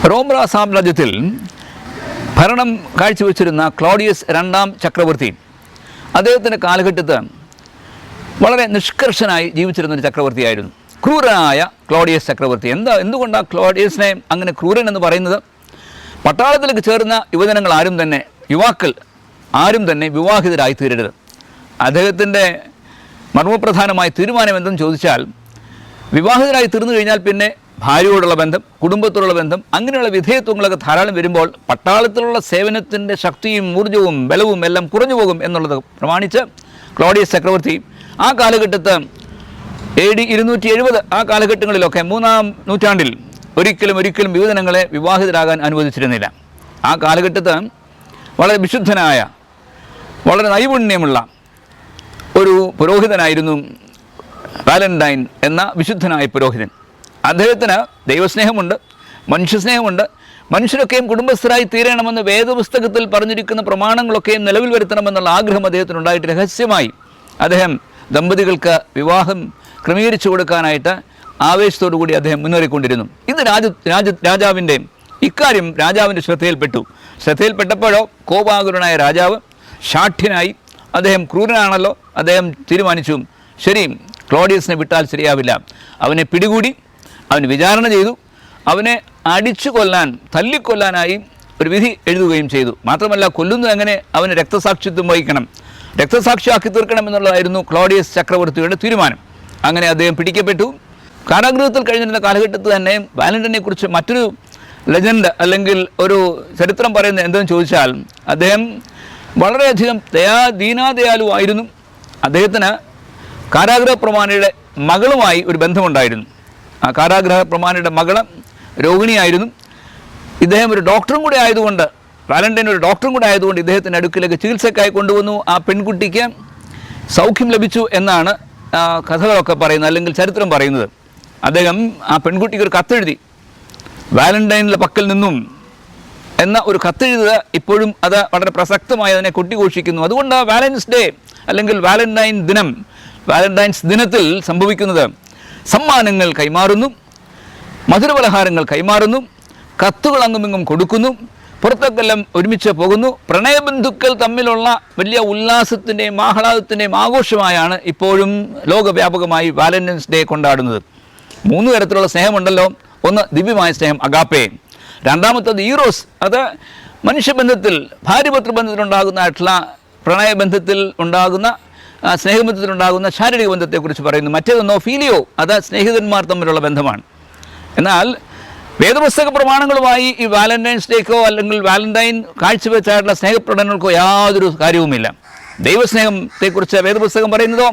Rome സാമ്രാജ്യത്തിൽ ഭരണം കാഴ്ചവെച്ചിരുന്ന Claudius രണ്ടാം ചക്രവർത്തി അദ്ദേഹത്തിൻ്റെ കാലഘട്ടത്തിൽ വളരെ നിഷ്കർഷനായി ജീവിച്ചിരുന്നൊരു ചക്രവർത്തിയായിരുന്നു. ക്രൂരനായ ക്ലോഡിയസ് ചക്രവർത്തി. എന്തുകൊണ്ടാണ് ക്ലോഡിയസിനെ അങ്ങനെ ക്രൂരൻ എന്ന് പറയുന്നത്? പട്ടാളത്തിലേക്ക് ചേർന്ന യുവാക്കൾ ആരും തന്നെ വിവാഹിതരായി തീരരുത്. അദ്ദേഹത്തിൻ്റെ മർമ്മപ്രധാനമായ തീരുമാനം എന്തെന്ന് ചോദിച്ചാൽ, വിവാഹിതരായി തീർന്നു കഴിഞ്ഞാൽ പിന്നെ ഭാര്യയോടുള്ള ബന്ധം, കുടുംബത്തോടുള്ള ബന്ധം, അങ്ങനെയുള്ള വിധേയത്വങ്ങളൊക്കെ ധാരാളം വരുമ്പോൾ പട്ടാളത്തിലുള്ള സേവനത്തിൻ്റെ ശക്തിയും ഊർജ്ജവും ബലവും എല്ലാം കുറഞ്ഞു പോകും എന്നുള്ളത് പ്രമാണിച്ച് ക്ലോഡിയസ് ചക്രവർത്തി ആ കാലഘട്ടത്ത് AD 270 ആ കാലഘട്ടങ്ങളിലൊക്കെ 3-ാം നൂറ്റാണ്ടിൽ ഒരിക്കലും യുവജനങ്ങളെ വിവാഹിതരാകാൻ അനുവദിച്ചിരുന്നില്ല. ആ കാലഘട്ടത്ത് വളരെ വിശുദ്ധനായ, വളരെ നൈപുണ്യമുള്ള ഒരു പുരോഹിതനായിരുന്നു വാലന്റൈൻ എന്ന വിശുദ്ധനായ പുരോഹിതൻ. അദ്ദേഹത്തിന് ദൈവസ്നേഹമുണ്ട്, മനുഷ്യസ്നേഹമുണ്ട്. മനുഷ്യരൊക്കെയും കുടുംബസ്ഥരായി തീരണമെന്ന് വേദപുസ്തകത്തിൽ പറഞ്ഞിരിക്കുന്ന പ്രമാണങ്ങളൊക്കെയും നിലവിൽ വരുത്തണമെന്നുള്ള ആഗ്രഹം അദ്ദേഹത്തിനുണ്ടായിട്ട് രഹസ്യമായി അദ്ദേഹം ദമ്പതികൾക്ക് വിവാഹം ക്രമീകരിച്ചു കൊടുക്കാനായിട്ട് ആവേശത്തോടു കൂടി അദ്ദേഹം മുന്നേറിക്കൊണ്ടിരുന്നു. ഇത് രാജാവിൻ്റെ ഇക്കാര്യം രാജാവിൻ്റെ ശ്രദ്ധയിൽപ്പെട്ടപ്പോഴോ കോപാകുലനായ രാജാവ് ശാഠ്യനായി, അദ്ദേഹം ക്രൂരനാണല്ലോ, അദ്ദേഹം തീരുമാനിച്ചു, ശരി, ക്ലോഡിയസിനെ വിട്ടാൽ ശരിയാവില്ല. അവനെ പിടികൂടി, അവന് വിചാരണ ചെയ്തു, അവനെ തല്ലിക്കൊല്ലാനായി ഒരു വിധി എഴുതുകയും ചെയ്തു. മാത്രമല്ല, കൊല്ലുന്നത് എങ്ങനെ, അവന് രക്തസാക്ഷിത്വം വഹിക്കണം, രക്തസാക്ഷിയാക്കി തീർക്കണം എന്നുള്ളതായിരുന്നു ക്ലോഡിയസ് ചക്രവർത്തിയുടെ തീരുമാനം. അങ്ങനെ അദ്ദേഹം പിടിക്കപ്പെട്ടു. കാരാഗൃഹത്തിൽ കഴിഞ്ഞിരുന്ന കാലഘട്ടത്തിൽ തന്നെ വാലന്റൈനെ കുറിച്ച് മറ്റൊരു ലെജൻഡ് അല്ലെങ്കിൽ ഒരു ചരിത്രം പറയുന്നത് എന്തെന്ന് ചോദിച്ചാൽ, അദ്ദേഹം വളരെയധികം ദീനാദയാലുവായിരുന്നു. അദ്ദേഹത്തിന് കാരാഗൃഹ പ്രമാണിയുടെ മകളുമായി ഒരു ബന്ധമുണ്ടായിരുന്നു. ആ കാരാഗൃഹ പ്രമാണിയുടെ മകള് രോഗിണിയായിരുന്നു. ഇദ്ദേഹം ഒരു ഡോക്ടറും കൂടെ ആയതുകൊണ്ട്, വാലന്റൈൻ ഒരു ഡോക്ടറും കൂടെ ആയതുകൊണ്ട് ഇദ്ദേഹത്തിൻ്റെ അടുക്കിലേക്ക് ചികിത്സക്കായി കൊണ്ടുവന്നു. ആ പെൺകുട്ടിക്ക് സൗഖ്യം ലഭിച്ചു എന്നാണ് കഥകളൊക്കെ പറയുന്നത്, അല്ലെങ്കിൽ ചരിത്രം പറയുന്നത്. അദ്ദേഹം ആ പെൺകുട്ടിക്ക് ഒരു കത്തെഴുതി, വാലന്റൈനിലെ പക്കൽ നിന്നും എന്ന ഒരു കത്തെഴുതുക ഇപ്പോഴും അത് വളരെ പ്രസക്തമായി അതിനെ കൊട്ടിഘോഷിക്കുന്നു. അതുകൊണ്ട് വാലന്റൈൻസ് ഡേ അല്ലെങ്കിൽ വാലന്റൈൻസ് ദിനത്തിൽ സംഭവിക്കുന്നത് സമ്മാനങ്ങൾ കൈമാറുന്നു, മധുരപലഹാരങ്ങൾ കൈമാറുന്നു, കത്തുകൾ അങ്ങുമിങ്ങും കൊടുക്കുന്നു, പുറത്തൊക്കെല്ലാം ഒരുമിച്ച് പോകുന്നു. പ്രണയബന്ധുക്കൾ തമ്മിലുള്ള വലിയ ഉല്ലാസത്തിൻ്റെയും ആഹ്ലാദത്തിൻ്റെയും ആഘോഷമായാണ് ഇപ്പോഴും ലോകവ്യാപകമായി വാലന്റൈൻസ് ഡേ കൊണ്ടാടുന്നത്. 3 തരത്തിലുള്ള സ്നേഹമുണ്ടല്ലോ. ഒന്ന് ദിവ്യമായ സ്നേഹം, അഗാപ്പെ. രണ്ടാമത്തത് ഈറോസ്, അത് മനുഷ്യബന്ധത്തിൽ, ഭാര്യഭർത്തൃബന്ധത്തിലുണ്ടാകുന്നതായിട്ടുള്ള പ്രണയബന്ധത്തിൽ ഉണ്ടാകുന്ന സ്നേഹബന്ധത്തിലുണ്ടാകുന്ന ശാരീരിക ബന്ധത്തെക്കുറിച്ച് പറയുന്നു. മറ്റേതൊന്നോ ഫീലിയോ, അത് സ്നേഹിതന്മാർ തമ്മിലുള്ള ബന്ധമാണ്. എന്നാൽ വേദപുസ്തക പ്രമാണങ്ങളുമായി ഈ വാലന്റൈൻസ് ഡേക്കോ അല്ലെങ്കിൽ വാലന്റൈൻ കാഴ്ചവെച്ചായിട്ടുള്ള സ്നേഹപ്രകടനങ്ങൾക്കോ യാതൊരു കാര്യവുമില്ല. ദൈവസ്നേഹത്തെക്കുറിച്ച് വേദപുസ്തകം പറയുന്നതോ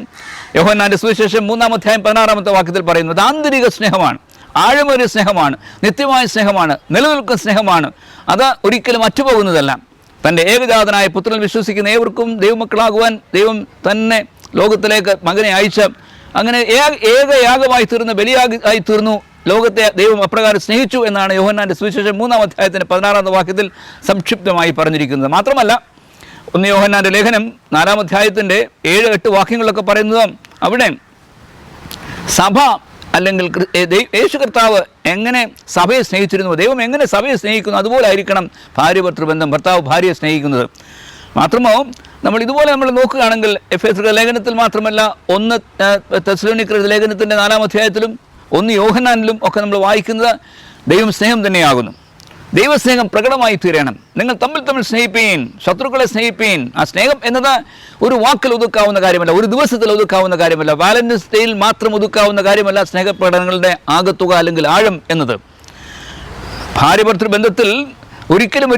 യോഹന്നാന്റെ സുവിശേഷം 3-ാം അധ്യായം 16-ാമത്തെ വാക്യത്തിൽ പറയുന്നത് ആന്തരിക സ്നേഹമാണ്, ആഴമേറിയ സ്നേഹമാണ്, നിത്യമായ സ്നേഹമാണ്, നിലനിൽക്കുന്ന സ്നേഹമാണ്. അത് ഒരിക്കലും അറ്റുപോകുന്നതല്ല. തൻ്റെ ഏകജാതനായ പുത്രനിൽ വിശ്വസിക്കുന്ന ഏവർക്കും ദൈവമക്കളാകുവാൻ ദൈവം തന്നെ ലോകത്തിലേക്ക് മകനെ അയച്ച് അങ്ങനെ ഏകയാഗമായി തീർന്ന് ബലിയായി തീർന്നു. ലോകത്തെ ദൈവം അപ്രകാരം സ്നേഹിച്ചു എന്നാണ് യോഹന്നാന്റെ സുവിശേഷം 3-ാം അധ്യായത്തിൻ്റെ 16-ാമത്തെ വാക്യത്തിൽ സംക്ഷിപ്തമായി പറഞ്ഞിരിക്കുന്നത്. മാത്രമല്ല, 1 യോഹന്നാന്റെ ലേഖനം 4-ാം അധ്യായത്തിൻ്റെ 7-8 വാക്യങ്ങളൊക്കെ പറയുന്നത് അവിടെ സഭ അല്ലെങ്കിൽ യേശു കർത്താവ് എങ്ങനെ സഭയെ സ്നേഹിച്ചിരുന്നു, ദൈവം എങ്ങനെ സഭയെ സ്നേഹിക്കുന്നു, അതുപോലെ ആയിരിക്കണം ഭാര്യ-ഭർത്തൃബന്ധം, ഭർത്താവ് ഭാര്യയെ സ്നേഹിക്കുന്നത്. മാത്രമോ നമ്മൾ നോക്കുകയാണെങ്കിൽ എഫേസ്യരുടെ ലേഖനത്തിൽ മാത്രമല്ല, 1 തെസ്സലോനിക്കരുടെ ലേഖനത്തിൻ്റെ 4-ാം അധ്യായത്തിലും 1 യോഹന്നാനിലും ഒക്കെ നമ്മൾ വായിക്കുന്നത് ദൈവം സ്നേഹം തന്നെയാകുന്നു. ദൈവസ്നേഹം പ്രകടമായി തീരണം. നിങ്ങൾ തമ്മിൽ സ്നേഹിപ്പീൻ, ശത്രുക്കളെ സ്നേഹിപ്പീൻ. ആ സ്നേഹം എന്നത് ഒരു വാക്കിൽ ഒതുക്കാവുന്ന കാര്യമല്ല, ഒരു ദിവസത്തിൽ ഒതുക്കാവുന്ന കാര്യമല്ല, വാലന്റൈൻസ് ഡേയിൽ മാത്രം ഒതുക്കാവുന്ന കാര്യമല്ല സ്നേഹപ്രകടനങ്ങളുടെ ആകത്തുക അല്ലെങ്കിൽ ആഴം എന്നത്. ഭാര്യ-ഭർത്തൃ ബന്ധത്തിൽ ഒരിക്കലും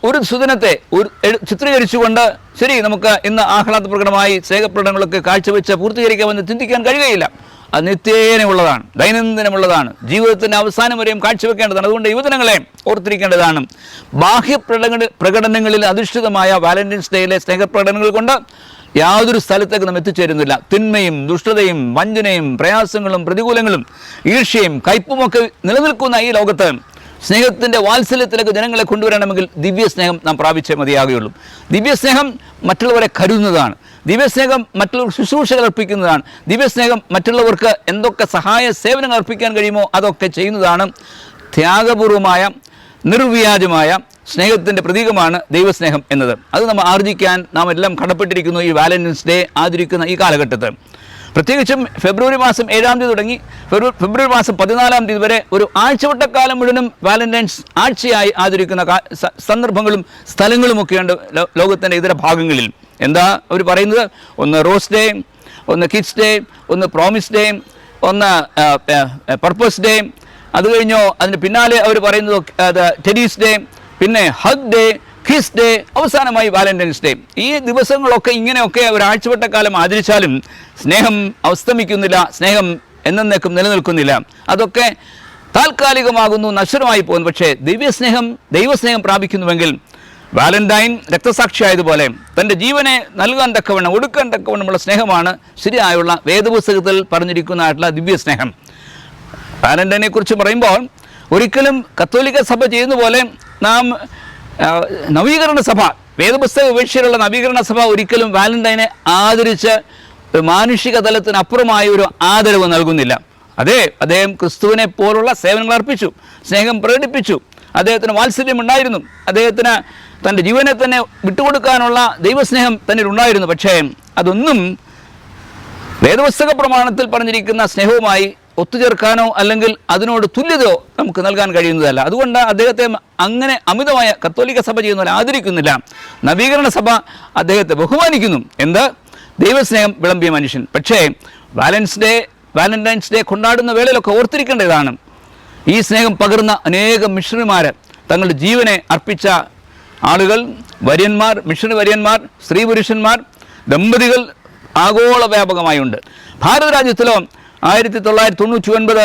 ഒരു സുദിനത്തെ ചിത്രീകരിച്ചുകൊണ്ട് ശരി നമുക്ക് ഇന്ന് ആഹ്ലാദപ്രകടമായി സ്നേഹപ്രകടനങ്ങളൊക്കെ കാഴ്ചവെച്ച് പൂർത്തീകരിക്കാമെന്ന് ചിന്തിക്കാൻ കഴിയുകയില്ല. അത് നിത്യേനയുള്ളതാണ്, ദൈനംദിനമുള്ളതാണ്, ജീവിതത്തിൻ്റെ അവസാനം വരെയും കാഴ്ചവെക്കേണ്ടതാണ്. അതുകൊണ്ട് യുവജനങ്ങളെ ഓർത്തിരിക്കേണ്ടതാണ്, ബാഹ്യ പ്രകടനങ്ങളിൽ അധിഷ്ഠിതമായ വാലന്റൈൻസ് ഡേയിലെ സ്നേഹപ്രകടനങ്ങൾ കൊണ്ട് യാതൊരു സ്ഥലത്തേക്ക് നാം എത്തിച്ചേരുന്നില്ല. തിന്മയും ദുഷ്ടതയും വഞ്ചനയും പ്രയാസങ്ങളും പ്രതികൂലങ്ങളും ഈർഷ്യയും കയ്പുമൊക്കെ നിലനിൽക്കുന്ന ഈ ലോകത്ത് സ്നേഹത്തിൻ്റെ വാത്സല്യത്തിലേക്ക് ജനങ്ങളെ കൊണ്ടുവരണമെങ്കിൽ ദിവ്യസ്നേഹം നാം പ്രാപിച്ചേ മതിയാകുകയുള്ളൂ. ദിവ്യസ്നേഹം മറ്റുള്ളവരെ കരുതുന്നതാണ്, ദിവ്യസ്നേഹം മറ്റുള്ളവർക്ക് ശുശ്രൂഷകൾ അർപ്പിക്കുന്നതാണ്, ദിവ്യസ്നേഹം മറ്റുള്ളവർക്ക് എന്തൊക്കെ സഹായ സേവനങ്ങൾ അർപ്പിക്കാൻ കഴിയുമോ അതൊക്കെ ചെയ്യുന്നതാണ്. ത്യാഗപൂർവമായ നിർവ്യാജമായ സ്നേഹത്തിൻ്റെ പ്രതീകമാണ് ദൈവസ്നേഹം എന്നത്. അത് നമ്മൾ ആർജിക്കാൻ നാം എല്ലാം കടപ്പെട്ടിരിക്കുന്നു ഈ വാലന്റൈൻസ് ഡേ ആചരിക്കുന്ന ഈ കാലഘട്ടത്തിൽ. പ്രത്യേകിച്ചും ഫെബ്രുവരി മാസം 7-ാം തീയതി തുടങ്ങി ഫെബ്രുവരി മാസം 14-ാം തീയതി വരെ ഒരു ആഴ്ചവട്ടക്കാലം മുഴുവനും വാലന്റൈൻസ് ആഴ്ചയായി ആചരിക്കുന്ന സന്ദർഭങ്ങളും സ്ഥലങ്ങളുമൊക്കെയുണ്ട് ലോകത്തിൻ്റെ ഇതര ഭാഗങ്ങളിൽ. എന്താ അവർ പറയുന്നത്? ഒന്ന് റോസ് ഡേ, ഒന്ന് കിഡ്സ് ഡേ, ഒന്ന് പ്രോമിസ് ഡേ, ഒന്ന് പർപ്പസ് ഡേ. അത് കഴിഞ്ഞോ അതിന് പിന്നാലെ അവർ പറയുന്നത് ടെഡീസ് ഡേ, പിന്നെ ഹഗ് ഡേ, കിസ് ഡേ, അവസാനമായി വാലന്റൈൻസ് ഡേ. ഈ ദിവസങ്ങളൊക്കെ ഇങ്ങനെയൊക്കെ ഒരു ആഴ്ചവട്ടക്കാലം ആചരിച്ചാലും സ്നേഹം അവസ്തമിക്കുന്നില്ല, സ്നേഹം എന്നേക്കും നിലനിൽക്കുന്നില്ല. അതൊക്കെ താൽക്കാലികമാകുന്നു, നശ്വരമായി പോകുന്നു. പക്ഷേ ദൈവസ്നേഹം പ്രാപിക്കുന്നുവെങ്കിൽ വാലന്റൈൻ രക്തസാക്ഷിയായതുപോലെ തൻ്റെ ജീവനെ നൽകാൻ തക്കവണ്ണം, ഒടുക്കാൻ തക്കവണ്ണമുള്ള സ്നേഹമാണ് ശരിയായുള്ള വേദപുസ്തകത്തിൽ പറഞ്ഞിരിക്കുന്നതായിട്ടുള്ള ദിവ്യസ്നേഹം. വാലന്റൈനെ കുറിച്ച് പറയുമ്പോൾ ഒരിക്കലും കത്തോലിക്ക സഭ ചെയ്യുന്ന പോലെ നാം നവീകരണ സഭ, വേദപുസ്തക ഉപേക്ഷയിലുള്ള നവീകരണ സഭ ഒരിക്കലും വാലന്റൈനെ ആദരിച്ച് മാനുഷിക തലത്തിനപ്പുറമായ ഒരു ആദരവ് നൽകുന്നില്ല. അദ്ദേഹം ക്രിസ്തുവിനെ പോലുള്ള സേവനങ്ങൾ അർപ്പിച്ചു, സ്നേഹം പ്രകടിപ്പിച്ചു, അദ്ദേഹത്തിന് വാത്സല്യമുണ്ടായിരുന്നു, അദ്ദേഹത്തിന് തൻ്റെ ജീവനെ തന്നെ വിട്ടുകൊടുക്കാനുള്ള ദൈവസ്നേഹം തന്നെ ഉണ്ടായിരുന്നു. പക്ഷേ അതൊന്നും വേദപുസ്തക പ്രമാണത്തിൽ പറഞ്ഞിരിക്കുന്ന സ്നേഹവുമായി ഒത്തുചേർക്കാനോ അല്ലെങ്കിൽ അതിനോട് തുല്യതയോ നമുക്ക് നൽകാൻ കഴിയുന്നതല്ല. അതുകൊണ്ട് അദ്ദേഹത്തെ അങ്ങനെ അമിതമായ കത്തോലിക്ക സഭ ചെയ്യുന്ന പോലെ ആദരിക്കുന്നില്ല. നവീകരണ സഭ അദ്ദേഹത്തെ ബഹുമാനിക്കുന്നു. എന്താ? ദൈവസ്നേഹം വിളമ്പിയ മനുഷ്യൻ. പക്ഷേ വാലന്റൈൻസ് ഡേ കൊണ്ടാടുന്ന വേളയിലൊക്കെ ഓർത്തിരിക്കേണ്ടതാണ്, ഈ സ്നേഹം പകർന്ന അനേകം മിഷണറിമാർ, തങ്ങളുടെ ജീവനെ അർപ്പിച്ച ആളുകൾ, വര്യന്മാർ, മിഷണറി വര്യന്മാർ, സ്ത്രീ പുരുഷന്മാർ, ദമ്പതികൾ ആഗോള വ്യാപകമായുണ്ട്. ഭാരതരാജ്യത്തിലോ 1999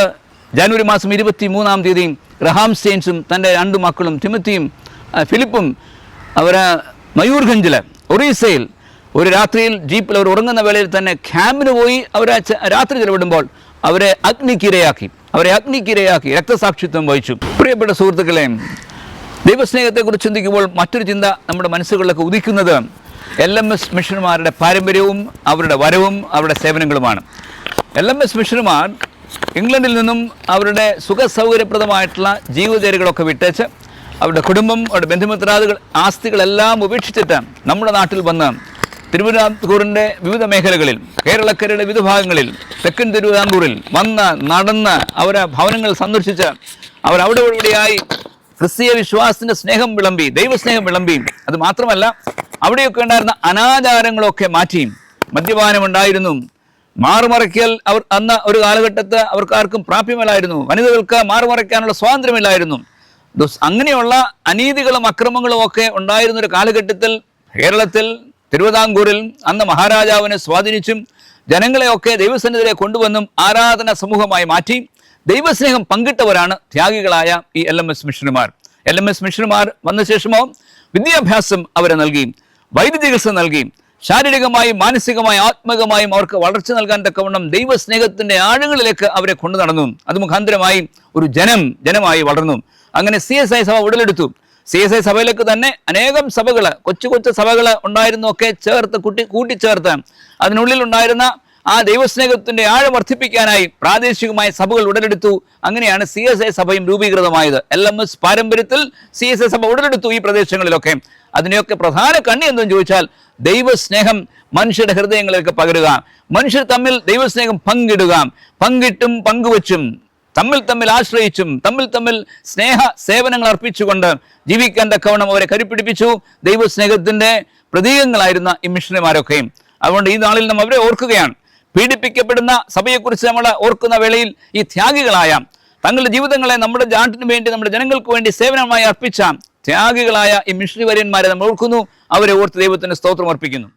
ജനുവരി മാസം 23-ാം തീയതി ഗ്രഹാം സ്റ്റെയിൻസും തൻ്റെ 2 മക്കളും തിമത്തിയും ഫിലിപ്പും അവർ മയൂർഗഞ്ചിൽ, ഒറീസയിൽ ഒരു രാത്രിയിൽ ജീപ്പിൽ അവർ ഉറങ്ങുന്ന വേളയിൽ തന്നെ ക്യാമ്പിന് പോയി അവർ രാത്രി ചെലവിടുമ്പോൾ അവരെ അഗ്നിക്കിരയാക്കി രക്തസാക്ഷിത്വം വഹിച്ചു. പ്രിയപ്പെട്ട സുഹൃത്തുക്കളെ, ദൈവസ്നേഹത്തെക്കുറിച്ച് ചിന്തിക്കുമ്പോൾ മറ്റൊരു ചിന്ത നമ്മുടെ മനസ്സുകളിലൊക്കെ ഉദിക്കുന്നത് LMS മിഷണറിമാരുടെ പാരമ്പര്യവും അവരുടെ വരവും അവരുടെ സേവനങ്ങളുമാണ്. LMS മിഷണറിമാർ ഇംഗ്ലണ്ടിൽ നിന്നും അവരുടെ സുഖസൗകര്യപ്രദമായിട്ടുള്ള ജീവിതചര്യകളൊക്കെ വിട്ടേച്ച് അവരുടെ കുടുംബം, അവരുടെ ബന്ധുമിത്രാദികൾ, ആസ്തികളെല്ലാം ഉപേക്ഷിച്ചിട്ട് നമ്മുടെ നാട്ടിൽ വന്ന് തിരുവിതാംകൂറിൻ്റെ വിവിധ മേഖലകളിൽ, കേരളക്കരയുടെ വിവിധ ഭാഗങ്ങളിൽ, തെക്കൻ തിരുവിതാംകൂറിൽ വന്ന് നടന്ന് അവരെ ഭവനങ്ങൾ സന്ദർശിച്ച് അവരവിടെ ഇവിടെയായി ക്രിസ്തീയ വിശ്വാസത്തിൻ്റെ സ്നേഹം വിളമ്പി, ദൈവസ്നേഹം വിളമ്പി. അത് മാത്രമല്ല, അവിടെയൊക്കെ ഉണ്ടായിരുന്ന അനാചാരങ്ങളൊക്കെ മാറ്റി. മദ്യപാനമുണ്ടായിരുന്നു, മാറുമറയ്ക്കൽ അന്ന് ഒരു കാലഘട്ടത്ത് അവർക്കാർക്കും പ്രാപ്യമല്ലായിരുന്നു, വനിതകൾക്ക് മാറുമറയ്ക്കാനുള്ള സ്വാതന്ത്ര്യമില്ലായിരുന്നു. അങ്ങനെയുള്ള അനീതികളും അക്രമങ്ങളും ഒക്കെ ഉണ്ടായിരുന്നൊരു കാലഘട്ടത്തിൽ കേരളത്തിൽ തിരുവിതാംകൂറിൽ അന്ന് മഹാരാജാവിനെ സ്വാധീനിച്ചും ജനങ്ങളെയൊക്കെ ദൈവസന്നിധിയിലെ കൊണ്ടുവന്നും ആരാധന സമൂഹമായി മാറ്റി ദൈവസ്നേഹം പങ്കിട്ടവരാണ് ത്യാഗികളായ ഈ LMS മിഷണറിമാർ. LMS മിഷണറിമാർ വന്ന ശേഷമോ വിദ്യാഭ്യാസം അവരെ നൽകി, വൈദ്യചികിത്സ നൽകി, ശാരീരികമായും മാനസികമായും ആത്മകമായും അവർക്ക് വളർച്ച നൽകാൻ തക്കവണ്ണം ദൈവസ്നേഹത്തിൻ്റെ ആഴങ്ങളിലേക്ക് അവരെ കൊണ്ടു നടന്നു. അത് മുഖാന്തരമായി ഒരു ജനമായി വളർന്നു. അങ്ങനെ CSI സഭ ഉടലെടുത്തു. CSI സഭയിലേക്ക് തന്നെ അനേകം സഭകൾ, കൊച്ചു സഭകൾ ഉണ്ടായിരുന്നൊക്കെ കൂട്ടിച്ചേർത്ത് അതിനുള്ളിൽ ഉണ്ടായിരുന്ന ആ ദൈവസ്നേഹത്തിൻ്റെ ആഴം വർദ്ധിപ്പിക്കാനായി പ്രാദേശികമായ സഭകൾ ഉടലെടുത്തു. അങ്ങനെയാണ് CSI സഭയും രൂപീകൃതമായത്. LMS പാരമ്പര്യത്തിൽ CSI സഭ ഉടലെടുത്തു ഈ പ്രദേശങ്ങളിലൊക്കെ. അതിനെയൊക്കെ പ്രധാന കണ്ണി എന്തെന്ന് ചോദിച്ചാൽ ദൈവസ്നേഹം മനുഷ്യരുടെ ഹൃദയങ്ങളിലേക്ക് പകരുക, മനുഷ്യർ തമ്മിൽ ദൈവസ്നേഹം പങ്കിട്ടും പങ്കുവച്ചും തമ്മിൽ ആശ്രയിച്ചും തമ്മിൽ സ്നേഹ സേവനങ്ങൾ അർപ്പിച്ചുകൊണ്ട് ജീവിക്കാൻ തക്കവണ്ണം അവരെ കരുപ്പിടിപ്പിച്ചു. ദൈവസ്നേഹത്തിൻ്റെ പ്രതീകങ്ങളായിരുന്ന ഈ മിഷണറിമാരൊക്കെയും. അതുകൊണ്ട് ഈ നാളിൽ നാം അവരെ ഓർക്കുകയാണ്. പീഡിപ്പിക്കപ്പെടുന്ന സഭയെക്കുറിച്ച് നമ്മൾ ഓർക്കുന്ന വേളയിൽ ഈ ത്യാഗികളായ, തങ്ങളുടെ ജീവിതങ്ങളെ നമ്മുടെ നാട്ടിന് വേണ്ടി, നമ്മുടെ ജനങ്ങൾക്ക് വേണ്ടി സേവനമായി അർപ്പിച്ച ത്യാഗികളായ ഈ മിഷണറി വര്യന്മാരെ നമ്മൾ ഓർക്കുന്നു. അവരെ ഓർത്ത് ദൈവത്തിന് സ്തോത്രം അർപ്പിക്കുന്നു.